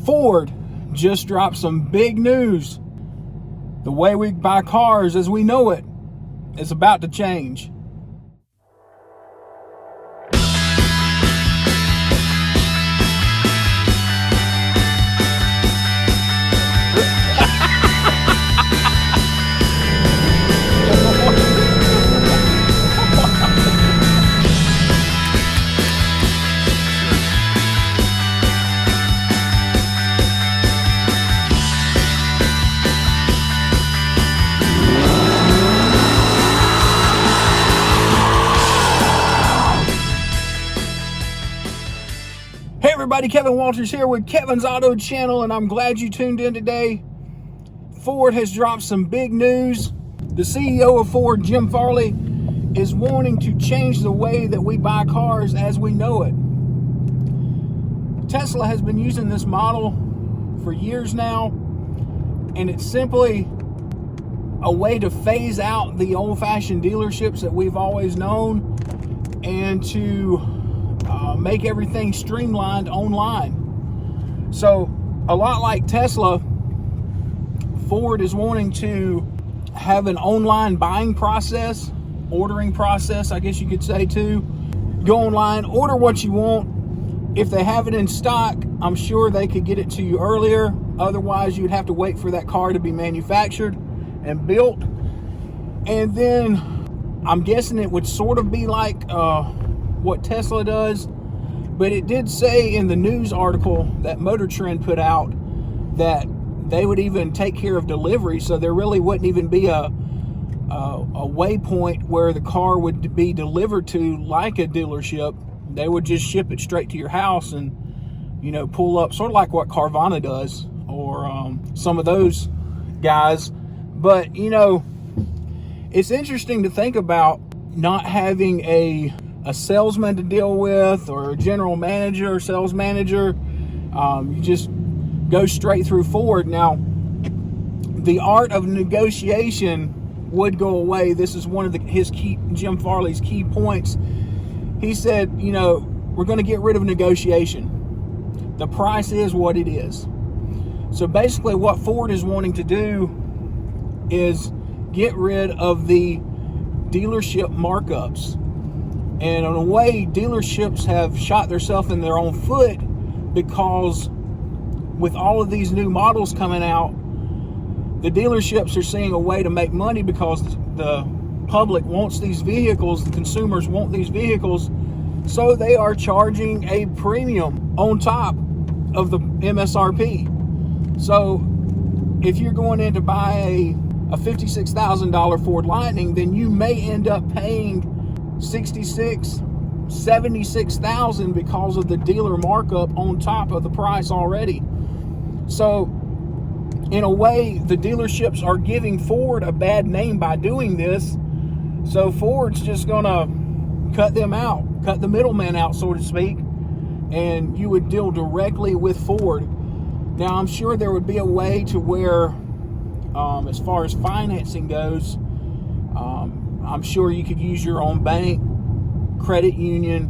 Ford just dropped some big news. The way we buy cars as we know it is about to change. Hey everybody, Kevin Walters here with Kevin's Auto Channel, and I'm glad you tuned in today. Ford has dropped some big news. The CEO of Ford, Jim Farley, is wanting to change the way that we buy cars as we know it. Tesla has been using this model for years now, and it's simply a way to phase out the old-fashioned dealerships that we've always known and to make everything streamlined online. So a lot like Tesla, Ford is wanting to have an online buying process, ordering process, I guess you could say too. Go online, order what you want. If they have it in stock, I'm sure they could get it to you earlier. Otherwise, you'd have to wait for that car to be manufactured and built. And then I'm guessing it would sort of be like what Tesla does. But it did say in the news article that Motor Trend put out that they would even take care of delivery, so there really wouldn't even be a waypoint where the car would be delivered to like a dealership. They would just ship it straight to your house and, you know, pull up, sort of like what Carvana does or some of those guys. But, you know, it's interesting to think about not having a salesman to deal with or a general manager or sales manager. You just go straight through Ford. Now, the art of negotiation would go away. This is one of Jim Farley's key points. He said, you know, we're going to get rid of negotiation. The price is what it is. So basically what Ford is wanting to do is get rid of the dealership markups. And in a way, dealerships have shot themselves in their own foot, because with all of these new models coming out, the dealerships are seeing a way to make money because the public wants these vehicles, the consumers want these vehicles, so they are charging a premium on top of the MSRP. So if you're going in to buy a $56,000 Ford Lightning, then you may end up paying $76,000 because of the dealer markup on top of the price already. So in a way, the dealerships are giving Ford a bad name by doing this. So Ford's just gonna cut them out, cut the middleman out, so to speak, and you would deal directly with Ford. Now, I'm sure there would be a way to where, as far as financing goes, I'm sure you could use your own bank, credit union,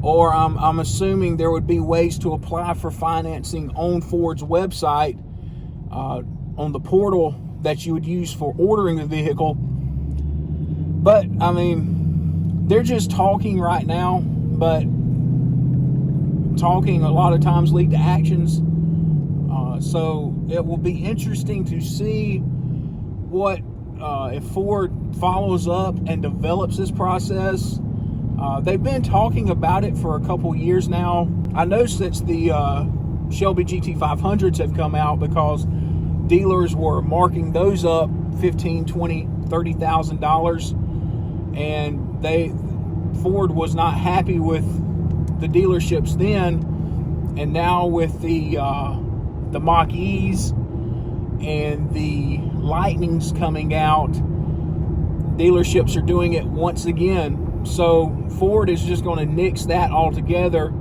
or I'm assuming there would be ways to apply for financing on Ford's website, on the portal that you would use for ordering the vehicle. But, I mean, they're just talking right now, but talking a lot of times lead to actions. So it will be interesting to see what if Ford follows up and develops this process. They've been talking about it for a couple years now. I know since the Shelby GT500s have come out, because dealers were marking those up $15,000, $20,000, $30,000, and Ford was not happy with the dealerships then. And now with the Mach-E's and the Lightnings coming out, dealerships are doing it once again. So Ford is just going to nix that altogether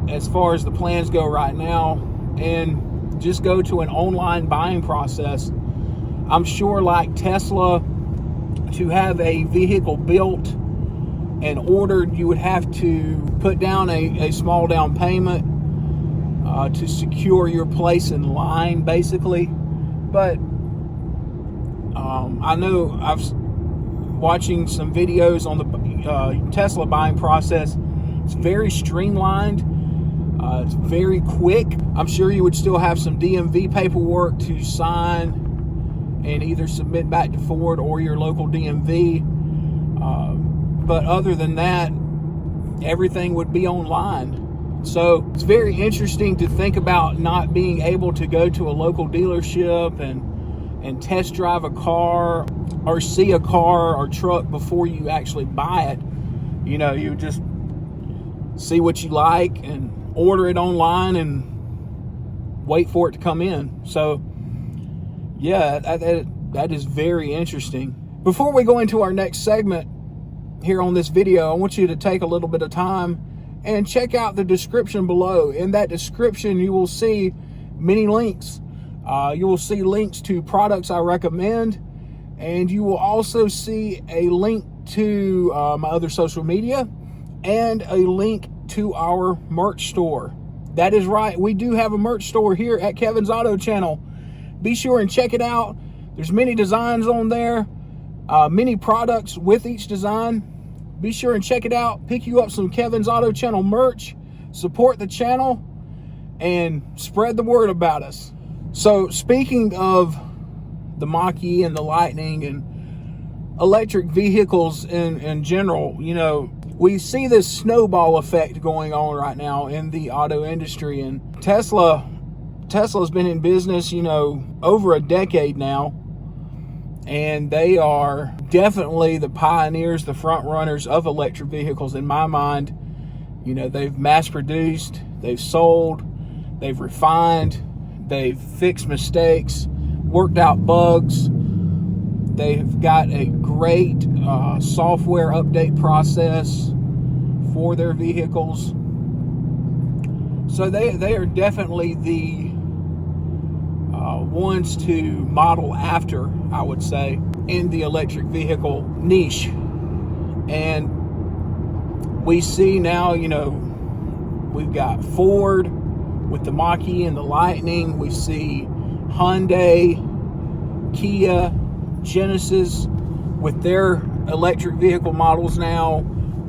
as far as the plans go right now, and just go to an online buying process. I'm sure, like Tesla, to have a vehicle built and ordered, you would have to put down a small down payment. to secure your place in line, basically. But I know I've watching some videos on the Tesla buying process. It's very streamlined. It's very quick. I'm sure you would still have some DMV paperwork to sign and either submit back to Ford or your local DMV. But other than that, everything would be online. So it's very interesting to think about not being able to go to a local dealership and test drive a car or see a car or truck before you actually buy it. You know, you just see what you like and order it online and wait for it to come in. So yeah, that is very interesting. Before we go into our next segment here on this video, I want you to take a little bit of time and check out the description below. In that description, you will see many links. You will see links to products I recommend, and you will also see a link to my other social media and a link to our merch store. That is right, we do have a merch store here at Kevin's Auto Channel. Be sure and check it out. There's many designs on there, many products with each design. Be sure and check it out. Pick you up some Kevin's Auto Channel merch, support the channel, and spread the word about us. So speaking of the Mach-E and the Lightning and electric vehicles in general, you know, we see this snowball effect going on right now in the auto industry. And Tesla's been in business, you know, over a decade now. And they are definitely the pioneers, the front runners of electric vehicles in my mind. You know, they've mass produced, they've sold, they've refined, they've fixed mistakes, worked out bugs. They've got a great software update process for their vehicles. So they are definitely the ones to model after, I would say, in the electric vehicle niche. And we see now, you know, we've got Ford with the Mach-E and the Lightning. We see Hyundai, Kia, Genesis with their electric vehicle models now.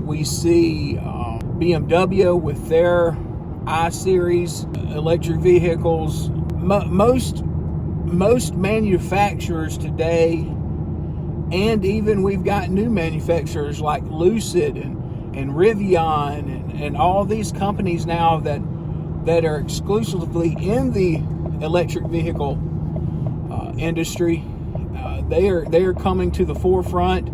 We see BMW with their I-Series electric vehicles. Most manufacturers today, and even we've got new manufacturers like Lucid and Rivian and all these companies now that are exclusively in the electric vehicle industry. They are coming to the forefront,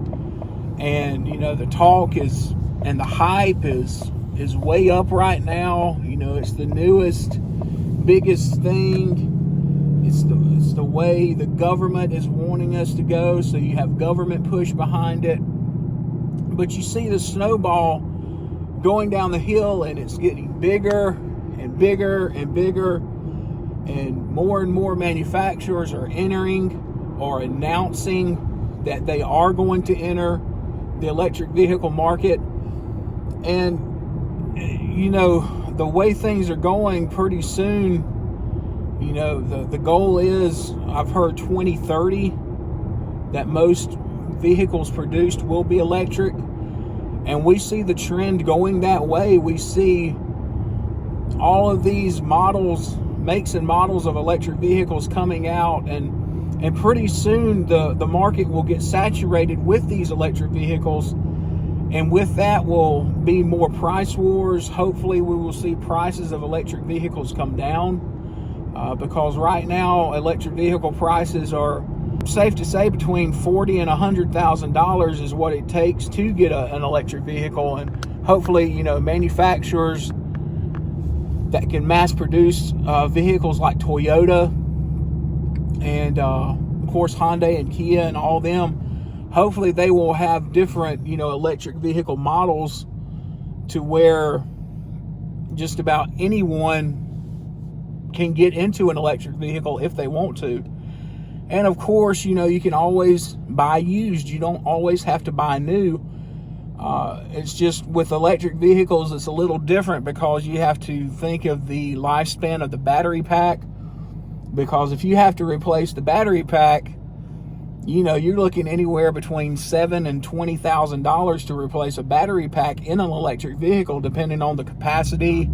and you know, the talk is and the hype is way up right now. You know, it's the newest, biggest thing. It's the way the government is wanting us to go, so you have government push behind it. But you see the snowball going down the hill, and it's getting bigger and bigger and bigger, and more manufacturers are entering or announcing that they are going to enter the electric vehicle market. And you know, the way things are going, pretty soon, you know, the goal is, I've heard 2030, that most vehicles produced will be electric. And we see the trend going that way. We see all of these models, makes and models of electric vehicles coming out, and pretty soon the market will get saturated with these electric vehicles. And with that will be more price wars. Hopefully we will see prices of electric vehicles come down. Because right now electric vehicle prices are, safe to say, between $40,000 and $100,000 is what it takes to get an electric vehicle. And hopefully, you know, manufacturers that can mass produce vehicles like Toyota and of course Hyundai and Kia and all them, hopefully they will have different, you know, electric vehicle models to where just about anyone can get into an electric vehicle if they want to. And of course, you know, you can always buy used. You don't always have to buy new. It's just with electric vehicles, it's a little different because you have to think of the lifespan of the battery pack. Because if you have to replace the battery pack, you're looking anywhere between $7,000 and $20,000 to replace a battery pack in an electric vehicle, depending on the capacity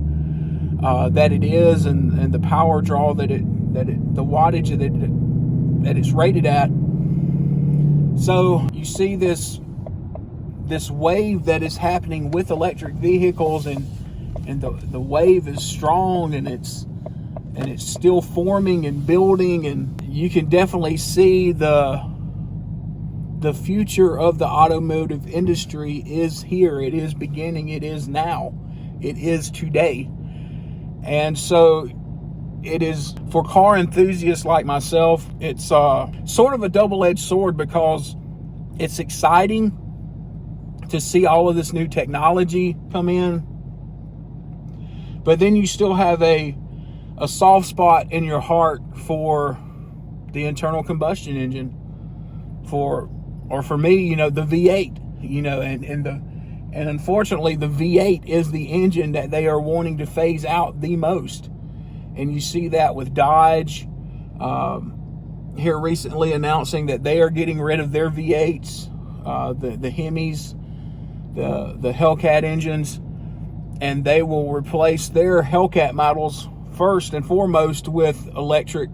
that it is and the power draw the wattage that it's rated at. So you see this wave that is happening with electric vehicles, and the wave is strong, and it's still forming and building, and you can definitely see the future of the automotive industry is here. It is beginning. It is now. It is today. And so it is for car enthusiasts like myself. It's sort of a double-edged sword, because it's exciting to see all of this new technology come in, but then you still have a soft spot in your heart for the internal combustion engine, for me, the V8, and unfortunately the V8 is the engine that they are wanting to phase out the most. And you see that with Dodge here recently announcing that they are getting rid of their V8s, the Hemis, the Hellcat engines, and they will replace their Hellcat models first and foremost with electric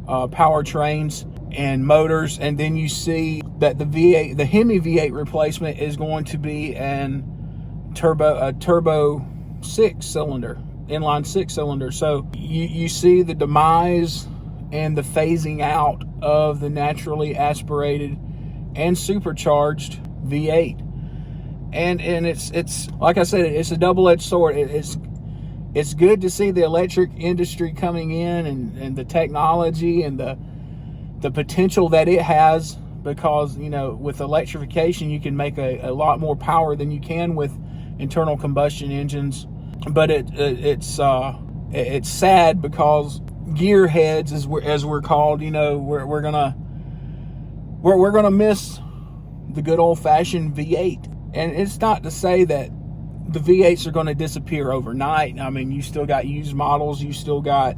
powertrains and motors. And then you see that the Hemi V8 replacement is going to be a turbo inline 6-cylinder. So you see the demise and the phasing out of the naturally aspirated and supercharged V8. And it's like I said, it's a double-edged sword. It's good to see the electric industry coming in, and the technology and the potential that it has, because with electrification you can make a lot more power than you can with internal combustion engines. But it's sad because gearheads, as we're called, we're gonna miss the good old-fashioned V8. And it's not to say that the V8s are going to disappear overnight. I mean, you still got used models, you still got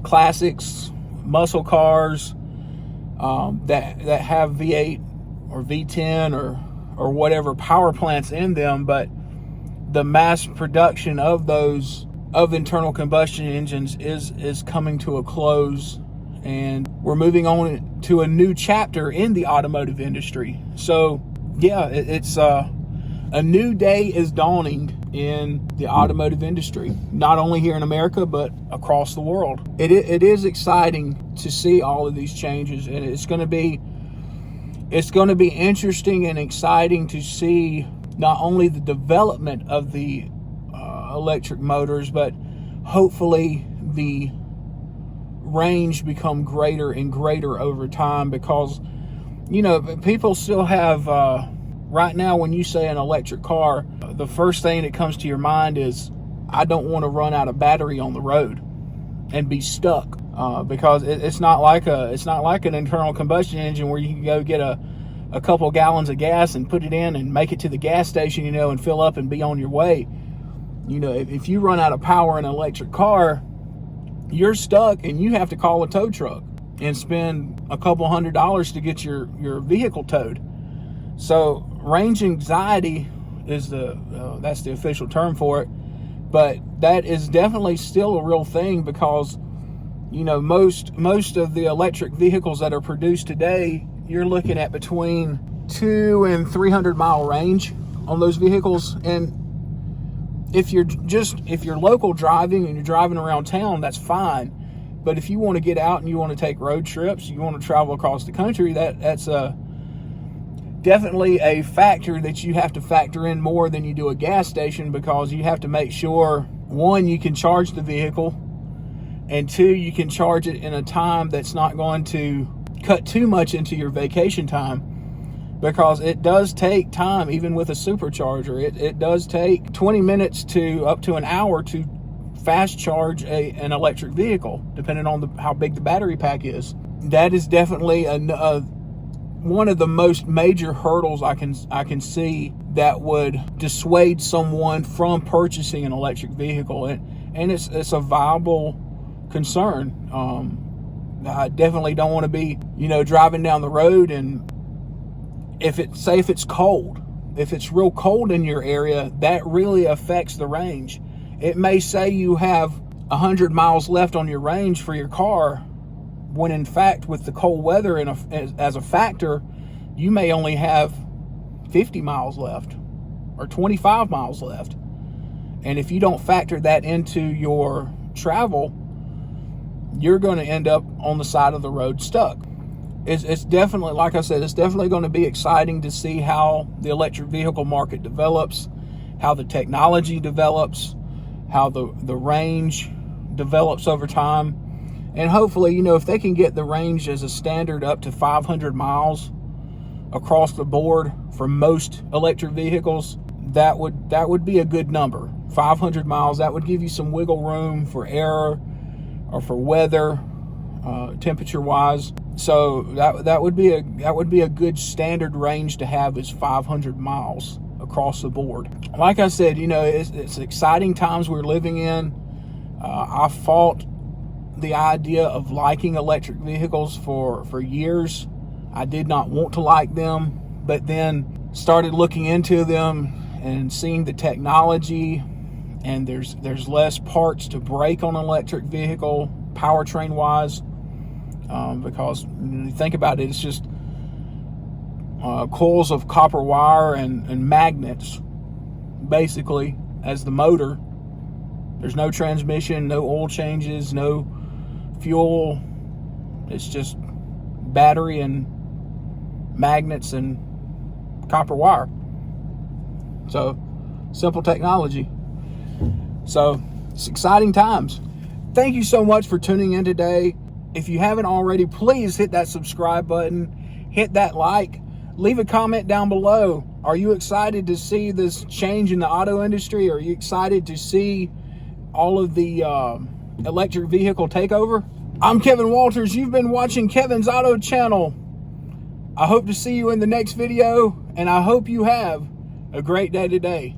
classics, muscle cars that have V8 or V10 or whatever power plants in them, but the mass production of those internal combustion engines is coming to a close, and we're moving on to a new chapter in the automotive industry. So yeah, it's a new day is dawning in the automotive industry, not only here in America, but across the world. It is exciting to see all of these changes, and it's going to be interesting and exciting to see not only the development of the electric motors, but hopefully the range become greater and greater over time, because people still have right now, when you say an electric car, the first thing that comes to your mind is, I don't want to run out of battery on the road and be stuck, because it's not like an internal combustion engine where you can go get a couple gallons of gas and put it in and make it to the gas station, and fill up and be on your way. If you run out of power in an electric car, you're stuck, and you have to call a tow truck and spend a couple $100s to get your vehicle towed. So range anxiety is that's the official term for it, but that is definitely still a real thing, because most of the electric vehicles that are produced today, you're looking at between 200 and 300 mile range on those vehicles. And if you're local driving and you're driving around town, that's fine. But if you want to get out and you want to take road trips, you want to travel across the country, that's definitely a factor that you have to factor in more than you do a gas station, because you have to make sure, one, you can charge the vehicle, and two, you can charge it in a time that's not going to cut too much into your vacation time, because it does take time. Even with a supercharger, it does take 20 minutes to up to an hour to fast charge an electric vehicle, depending on how big the battery pack is. That is definitely one of the most major hurdles I can see that would dissuade someone from purchasing an electric vehicle, and it's a viable concern. I definitely don't want to be, driving down the road, and if it's cold, if it's real cold in your area, that really affects the range. It may say you have 100 miles left on your range for your car, when in fact, with the cold weather as a factor, you may only have 50 miles left or 25 miles left. And if you don't factor that into your travel, you're going to end up on the side of the road stuck. It's definitely, like I said, it's definitely going to be exciting to see how the electric vehicle market develops, how the technology develops, how the range develops over time. And hopefully, if they can get the range as a standard up to 500 miles across the board for most electric vehicles, that would be a good number. 500 miles, that would give you some wiggle room for error or for weather, temperature wise. So that would be a good standard range to have, is 500 miles across the board. Like I said, it's exciting times we're living in. I fought the idea of liking electric vehicles for years. I did not want to like them, but then started looking into them and seeing the technology, and there's less parts to break on an electric vehicle powertrain wise, because when you think about it, it's just coils of copper wire and magnets basically as the motor. There's no transmission, no oil changes, no fuel. It's just battery and magnets and copper wire. So simple technology. So it's exciting times. Thank you so much for tuning in today. If you haven't already, please hit that subscribe button, hit that like, leave a comment down below. Are you excited to see this change in the auto industry? Are you excited to see all of the electric vehicle takeover? I'm Kevin Walters. You've been watching Kevin's Auto Channel. I hope to see you in the next video, and I hope you have a great day today.